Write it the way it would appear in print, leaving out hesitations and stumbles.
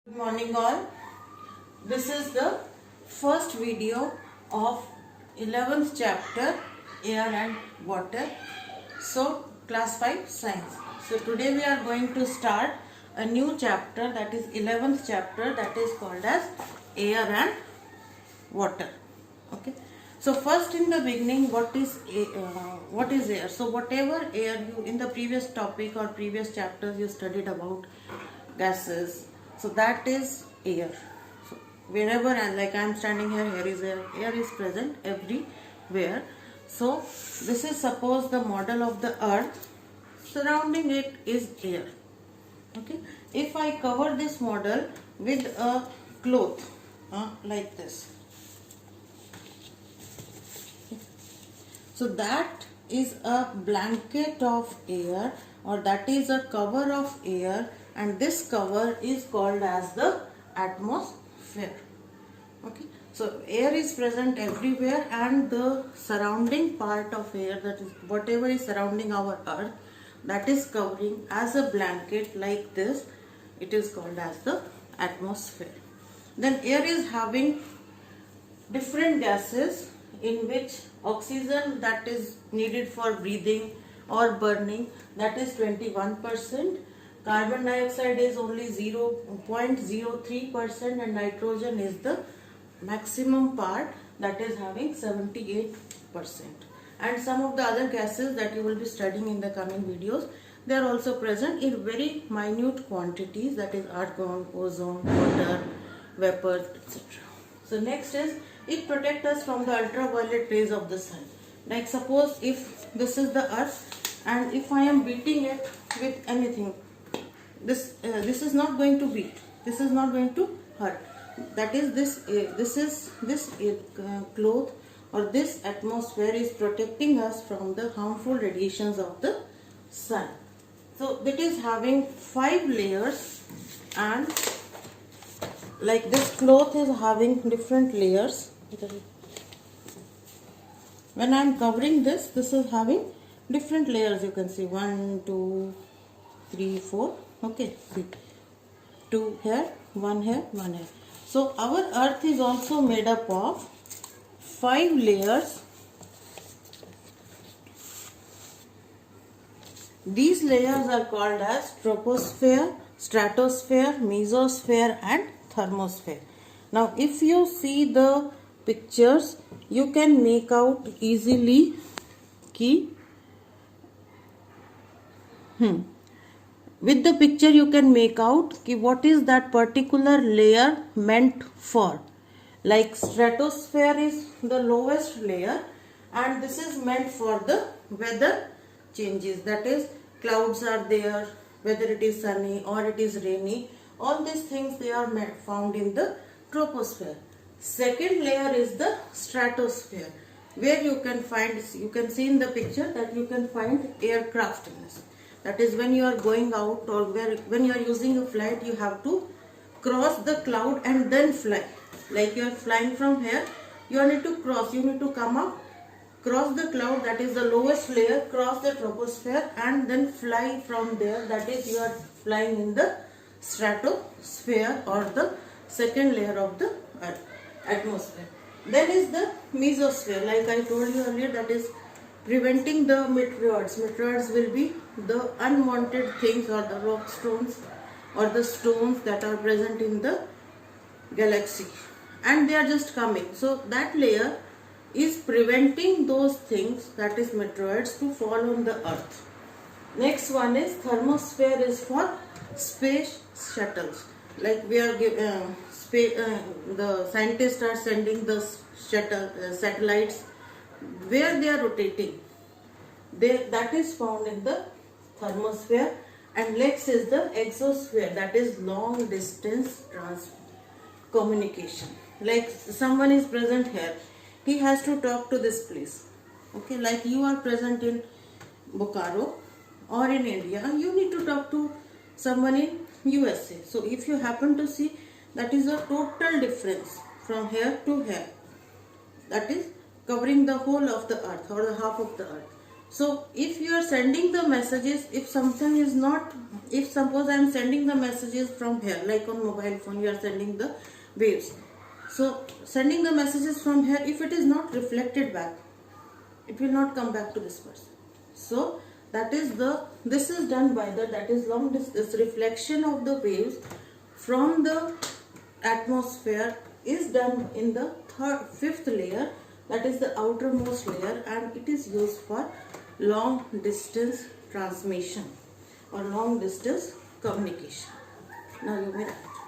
Good morning all. This is the first video of 11th chapter Air and Water. So class 5 science. So today we are going to start a new chapter, that is 11th chapter, that is called as Air and Water. Okay. So first in the beginning, what is air? So whatever air you in the previous topic or previous chapters you studied about gases, so that is air. So wherever, and like I am standing here, here is air. Air is present everywhere. So this is suppose the model of the earth. Surrounding it is air. Okay. If I cover this model with a cloth like this, so that is a blanket of air, or that is a cover of air, and this cover is called as the atmosphere. Okay, so air is present everywhere, and the surrounding part of air, that is whatever is surrounding our earth, that is covering as a blanket like this, it is called as the atmosphere. Then air is having different gases, in which oxygen, that is needed for breathing or burning, that is 21%, carbon dioxide is only 0.03%, and nitrogen is the maximum part, that is having 78%. And some of the other gases that you will be studying in the coming videos, they are also present in very minute quantities, that is argon, ozone, water, vapor, etc. So next is, it protects us from the ultraviolet rays of the sun. Like suppose if this is the earth, and if I am beating it with anything, this is not going to beat, this is not going to hurt. That is this cloth or this atmosphere is protecting us from the harmful radiations of the sun. So that is having 5 layers, and like this cloth is having different layers. When I am covering this is having different layers. You can see 1, 2, 3, 4. Okay, 2 here, 1 here, 1 here. So our earth is also made up of 5 layers. These layers are called as troposphere, stratosphere, mesosphere, and thermosphere. Now if you see the pictures, you can make out easily with the picture you can make out what is that particular layer meant for. Like stratosphere is the lowest layer, and this is meant for the weather changes, that is clouds are there, whether it is sunny or it is rainy, all these things they are found in the troposphere. Second layer is the stratosphere, where you can see in the picture that you can find aircraft in this. That is when you are going out, or when you are using a flight, you have to cross the cloud and then fly. Like you are flying from here, you need to cross, you need to come up, cross the cloud, that is the lowest layer, cross the troposphere, and then fly from there, that is you are flying in the stratosphere, or the second layer of the earth atmosphere. Then is the mesosphere, like I told you earlier, that is preventing the meteoroids. Meteoroids will be the unwanted things, or the rock stones, or the stones that are present in the galaxy, and they are just coming. So that layer is preventing those things, that is meteoroids, to fall on the earth. Next one is thermosphere, is for space shuttles. Like we are the scientists are sending the satellites where they are rotating. That is found in the thermosphere. And next is the exosphere, that is long distance communication. Like someone is present here, he has to talk to this place. Okay, like you are present in Bokaro or in India, you need to talk to someone in USA. So if you happen to see, that is a total difference from here to here, that is covering the whole of the earth, or the half of the earth. So if you are sending the messages, if something is not, if suppose I am sending the messages from here, like on mobile phone, you are sending the waves. So sending the messages from here, if it is not reflected back, it will not come back to this person. So that is this is done by that is long distance reflection of the waves from the atmosphere is done in the fifth layer, that is the outermost layer, and it is used for long distance transmission or long distance communication. Now you may write.